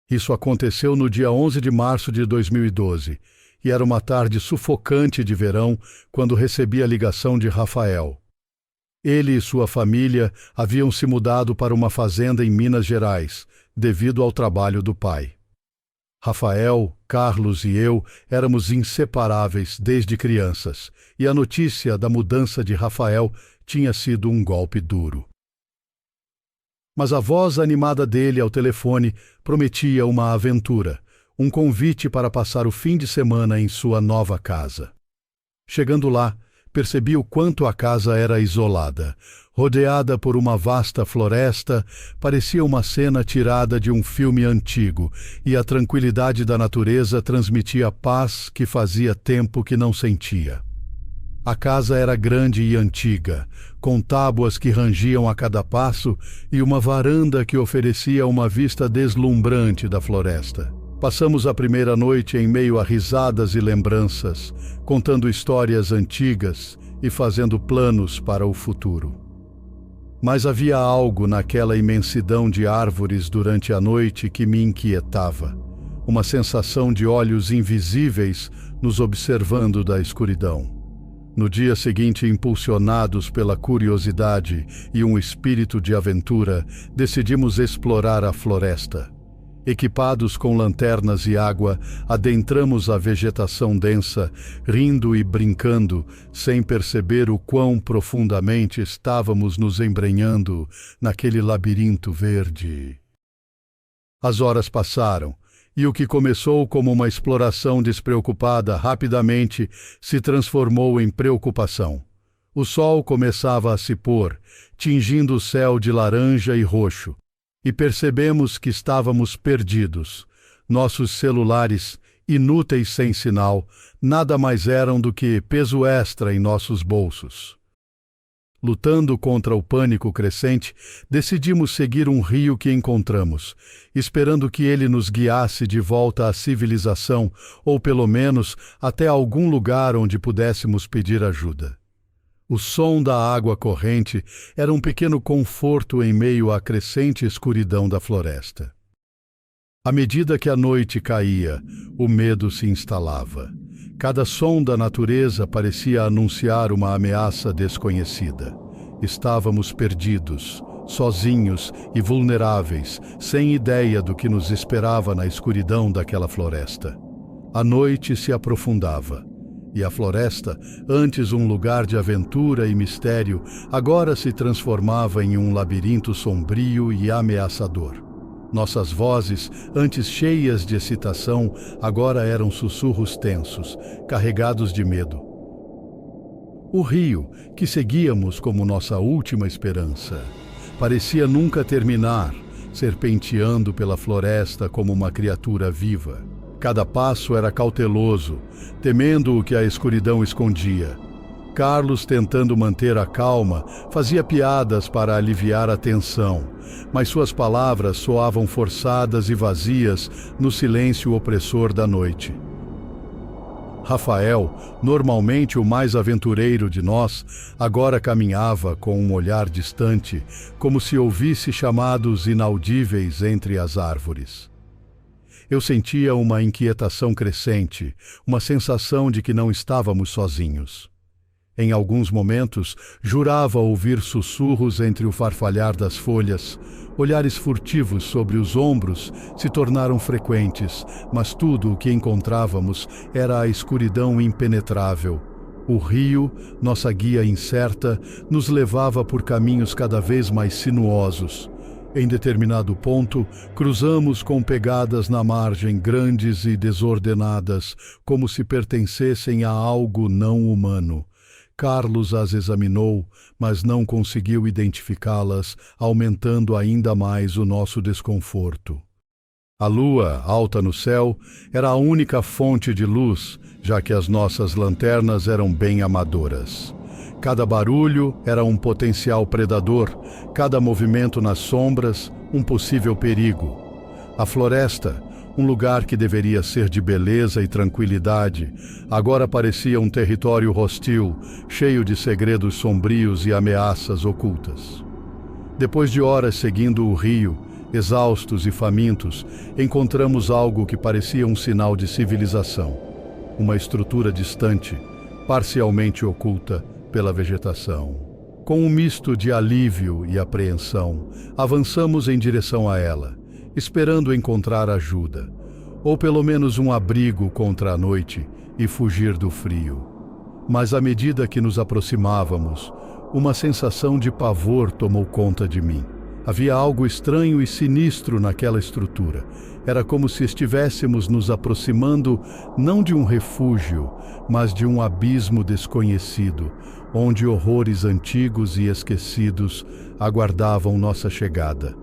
Isso aconteceu no dia 11 de março de 2012, e era uma tarde sufocante de verão quando recebi a ligação de Rafael. Ele e sua família haviam se mudado para uma fazenda em Minas Gerais, devido ao trabalho do pai. Rafael, Carlos e eu éramos inseparáveis desde crianças, e a notícia da mudança de Rafael tinha sido um golpe duro. Mas a voz animada dele ao telefone prometia uma aventura, um convite para passar o fim de semana em sua nova casa. Chegando lá, percebi o quanto a casa era isolada. Rodeada por uma vasta floresta, parecia uma cena tirada de um filme antigo, e a tranquilidade da natureza transmitia paz que fazia tempo que não sentia. A casa era grande e antiga, com tábuas que rangiam a cada passo e uma varanda que oferecia uma vista deslumbrante da floresta. Passamos a primeira noite em meio a risadas e lembranças, contando histórias antigas e fazendo planos para o futuro. Mas havia algo naquela imensidão de árvores durante a noite que me inquietava, uma sensação de olhos invisíveis nos observando da escuridão. No dia seguinte, impulsionados pela curiosidade e um espírito de aventura, decidimos explorar a floresta. Equipados com lanternas e água, adentramos a vegetação densa, rindo e brincando, sem perceber o quão profundamente estávamos nos embrenhando naquele labirinto verde. As horas passaram, e o que começou como uma exploração despreocupada rapidamente se transformou em preocupação. O sol começava a se pôr, tingindo o céu de laranja e roxo, e percebemos que estávamos perdidos. Nossos celulares, inúteis sem sinal, nada mais eram do que peso extra em nossos bolsos. Lutando contra o pânico crescente, decidimos seguir um rio que encontramos, esperando que ele nos guiasse de volta à civilização, ou pelo menos até algum lugar onde pudéssemos pedir ajuda. O som da água corrente era um pequeno conforto em meio à crescente escuridão da floresta. À medida que a noite caía, o medo se instalava. Cada som da natureza parecia anunciar uma ameaça desconhecida. Estávamos perdidos, sozinhos e vulneráveis, sem ideia do que nos esperava na escuridão daquela floresta. A noite se aprofundava. E a floresta, antes um lugar de aventura e mistério, agora se transformava em um labirinto sombrio e ameaçador. Nossas vozes, antes cheias de excitação, agora eram sussurros tensos, carregados de medo. O rio, que seguíamos como nossa última esperança, parecia nunca terminar, serpenteando pela floresta como uma criatura viva. Cada passo era cauteloso, temendo o que a escuridão escondia. Carlos, tentando manter a calma, fazia piadas para aliviar a tensão, mas suas palavras soavam forçadas e vazias no silêncio opressor da noite. Rafael, normalmente o mais aventureiro de nós, agora caminhava com um olhar distante, como se ouvisse chamados inaudíveis entre as árvores. Eu sentia uma inquietação crescente, uma sensação de que não estávamos sozinhos. Em alguns momentos, jurava ouvir sussurros entre o farfalhar das folhas. Olhares furtivos sobre os ombros se tornaram frequentes, mas tudo o que encontrávamos era a escuridão impenetrável. O rio, nossa guia incerta, nos levava por caminhos cada vez mais sinuosos. Em determinado ponto, cruzamos com pegadas na margem grandes e desordenadas, como se pertencessem a algo não humano. Carlos as examinou, mas não conseguiu identificá-las, aumentando ainda mais o nosso desconforto. A lua, alta no céu, era a única fonte de luz, já que as nossas lanternas eram bem amadoras. Cada barulho era um potencial predador, cada movimento nas sombras, um possível perigo. A floresta, um lugar que deveria ser de beleza e tranquilidade, agora parecia um território hostil, cheio de segredos sombrios e ameaças ocultas. Depois de horas seguindo o rio, Exaustos e famintos, encontramos algo que parecia um sinal de civilização. Uma estrutura distante, parcialmente oculta pela vegetação. Com um misto de alívio e apreensão, avançamos em direção a ela, esperando encontrar ajuda, ou pelo menos um abrigo contra a noite e fugir do frio. Mas à medida que nos aproximávamos, uma sensação de pavor tomou conta de mim. Havia algo estranho e sinistro naquela estrutura. Era como se estivéssemos nos aproximando não de um refúgio, mas de um abismo desconhecido, onde horrores antigos e esquecidos aguardavam nossa chegada.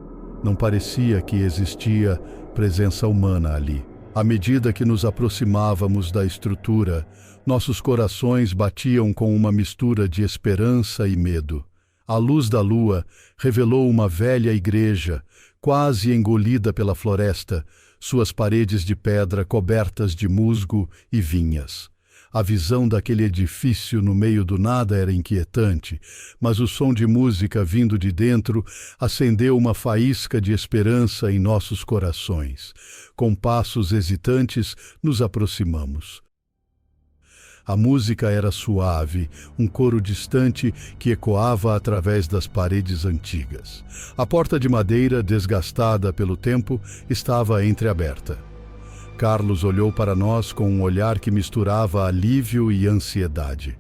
Não parecia que existia presença humana ali. À medida que nos aproximávamos da estrutura, nossos corações batiam com uma mistura de esperança e medo. A luz da lua revelou uma velha igreja, quase engolida pela floresta, suas paredes de pedra cobertas de musgo e vinhas. A visão daquele edifício no meio do nada era inquietante, mas o som de música vindo de dentro acendeu uma faísca de esperança em nossos corações. Com passos hesitantes, nos aproximamos. A música era suave, um coro distante que ecoava através das paredes antigas. A porta de madeira, desgastada pelo tempo, estava entreaberta. Carlos olhou para nós com um olhar que misturava alívio e ansiedade.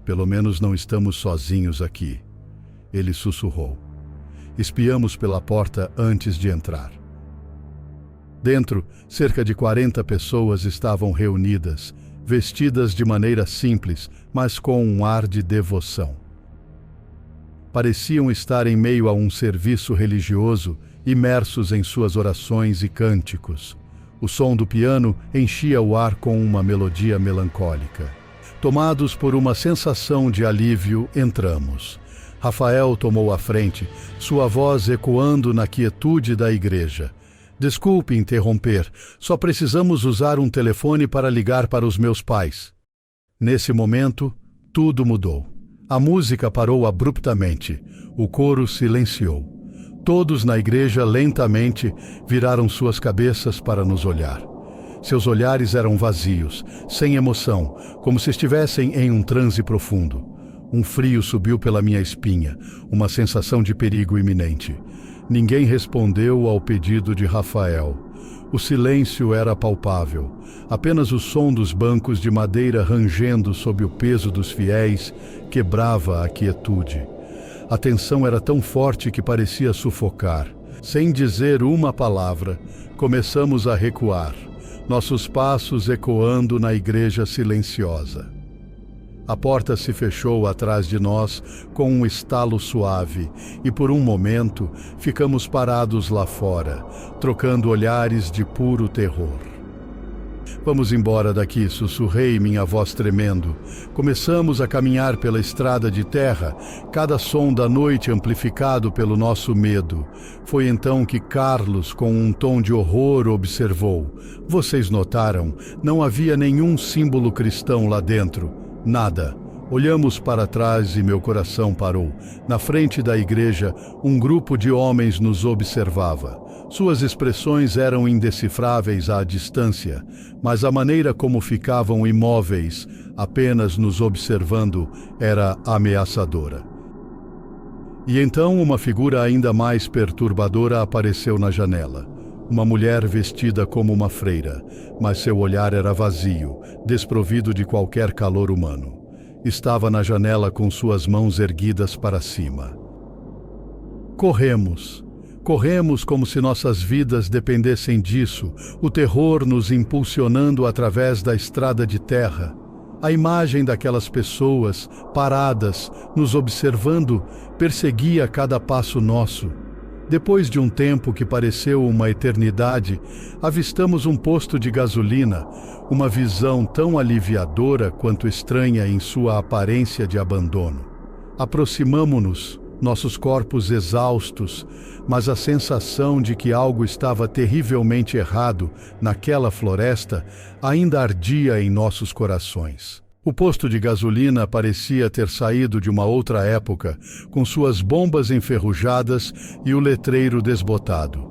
Pelo menos não estamos sozinhos aqui, ele sussurrou. Espiamos pela porta antes de entrar. Dentro, cerca de 40 pessoas estavam reunidas, vestidas de maneira simples, mas com um ar de devoção. Pareciam estar em meio a um serviço religioso, imersos em suas orações e cânticos. O som do piano enchia o ar com uma melodia melancólica. Tomados por uma sensação de alívio, entramos. Rafael tomou a frente, sua voz ecoando na quietude da igreja. Desculpe interromper, só precisamos usar um telefone para ligar para os meus pais. Nesse momento, tudo mudou. A música parou abruptamente. O coro silenciou. Todos na igreja lentamente viraram suas cabeças para nos olhar. Seus olhares eram vazios, sem emoção, como se estivessem em um transe profundo. Um frio subiu pela minha espinha, uma sensação de perigo iminente. Ninguém respondeu ao pedido de Rafael. O silêncio era palpável. Apenas o som dos bancos de madeira rangendo sob o peso dos fiéis quebrava a quietude. A tensão era tão forte que parecia sufocar. Sem dizer uma palavra, começamos a recuar, nossos passos ecoando na igreja silenciosa. A porta se fechou atrás de nós com um estalo suave e, por um momento, ficamos parados lá fora, trocando olhares de puro terror. Vamos embora daqui, sussurrei, minha voz tremendo. Começamos a caminhar pela estrada de terra, cada som da noite amplificado pelo nosso medo. Foi então que Carlos, com um tom de horror, observou. Vocês notaram? Não havia nenhum símbolo cristão lá dentro. Nada. Olhamos para trás e meu coração parou. Na frente da igreja, um grupo de homens nos observava. Suas expressões eram indecifráveis à distância, mas a maneira como ficavam imóveis, apenas nos observando, era ameaçadora. E então uma figura ainda mais perturbadora apareceu na janela. Uma mulher vestida como uma freira, mas seu olhar era vazio, desprovido de qualquer calor humano. Estava na janela com suas mãos erguidas para cima. Corremos como se nossas vidas dependessem disso, o terror nos impulsionando através da estrada de terra. A imagem daquelas pessoas, paradas, nos observando, perseguia cada passo nosso. Depois de um tempo que pareceu uma eternidade, avistamos um posto de gasolina, uma visão tão aliviadora quanto estranha em sua aparência de abandono. Aproximamo-nos, nossos corpos exaustos, mas a sensação de que algo estava terrivelmente errado naquela floresta ainda ardia em nossos corações. O posto de gasolina parecia ter saído de uma outra época, com suas bombas enferrujadas e o letreiro desbotado.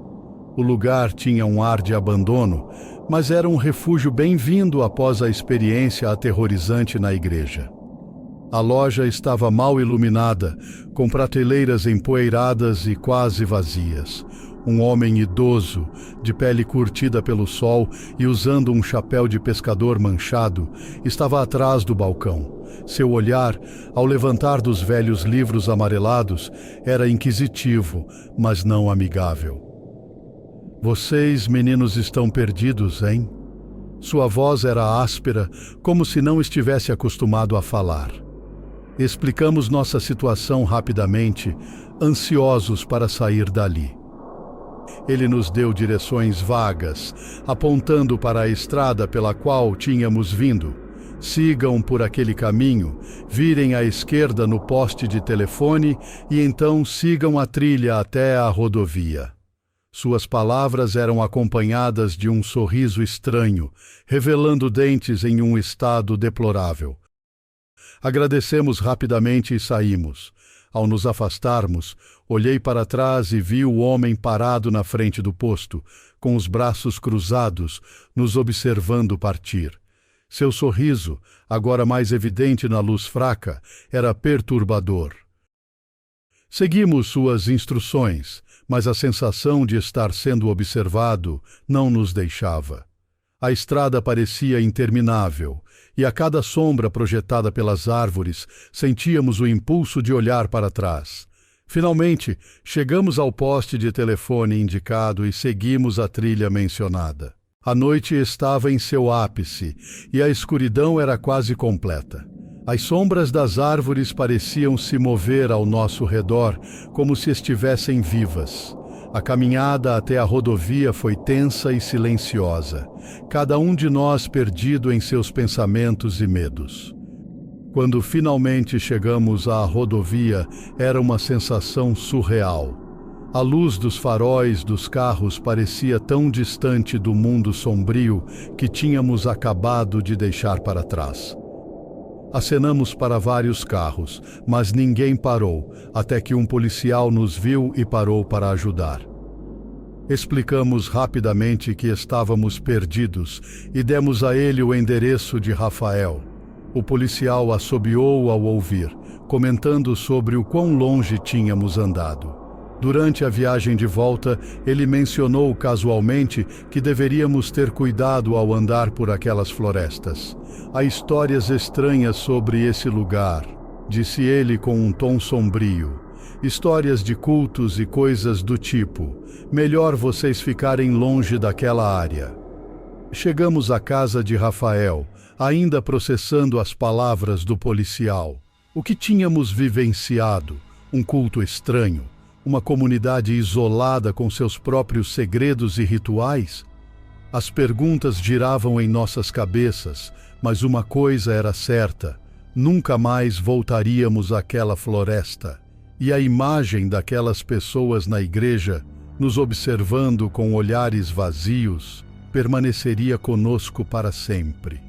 O lugar tinha um ar de abandono, mas era um refúgio bem-vindo após a experiência aterrorizante na igreja. A loja estava mal iluminada, com prateleiras empoeiradas e quase vazias. Um homem idoso, de pele curtida pelo sol e usando um chapéu de pescador manchado, estava atrás do balcão. Seu olhar, ao levantar dos velhos livros amarelados, era inquisitivo, mas não amigável. "Vocês, meninos, estão perdidos, hein?" Sua voz era áspera, como se não estivesse acostumado a falar. Explicamos nossa situação rapidamente, ansiosos para sair dali. Ele nos deu direções vagas, apontando para a estrada pela qual tínhamos vindo. "Sigam por aquele caminho, virem à esquerda no poste de telefone e então sigam a trilha até a rodovia." Suas palavras eram acompanhadas de um sorriso estranho, revelando dentes em um estado deplorável. Agradecemos rapidamente e saímos. Ao nos afastarmos, olhei para trás e vi o homem parado na frente do posto, com os braços cruzados, nos observando partir. Seu sorriso, agora mais evidente na luz fraca, era perturbador. Seguimos suas instruções, mas a sensação de estar sendo observado não nos deixava. A estrada parecia interminável, e a cada sombra projetada pelas árvores, sentíamos o impulso de olhar para trás. Finalmente, chegamos ao poste de telefone indicado e seguimos a trilha mencionada. A noite estava em seu ápice, e a escuridão era quase completa. As sombras das árvores pareciam se mover ao nosso redor, como se estivessem vivas. A caminhada até a rodovia foi tensa e silenciosa, cada um de nós perdido em seus pensamentos e medos. Quando finalmente chegamos à rodovia, era uma sensação surreal. A luz dos faróis dos carros parecia tão distante do mundo sombrio que tínhamos acabado de deixar para trás. Acenamos para vários carros, mas ninguém parou, até que um policial nos viu e parou para ajudar. Explicamos rapidamente que estávamos perdidos e demos a ele o endereço de Rafael. O policial assobiou ao ouvir, comentando sobre o quão longe tínhamos andado. Durante a viagem de volta, ele mencionou casualmente que deveríamos ter cuidado ao andar por aquelas florestas. "Há histórias estranhas sobre esse lugar", disse ele com um tom sombrio. "Histórias de cultos e coisas do tipo. Melhor vocês ficarem longe daquela área." Chegamos à casa de Rafael, ainda processando as palavras do policial. O que tínhamos vivenciado? Um culto estranho? Uma comunidade isolada com seus próprios segredos e rituais? As perguntas giravam em nossas cabeças, mas uma coisa era certa: nunca mais voltaríamos àquela floresta. E a imagem daquelas pessoas na igreja, nos observando com olhares vazios, permaneceria conosco para sempre.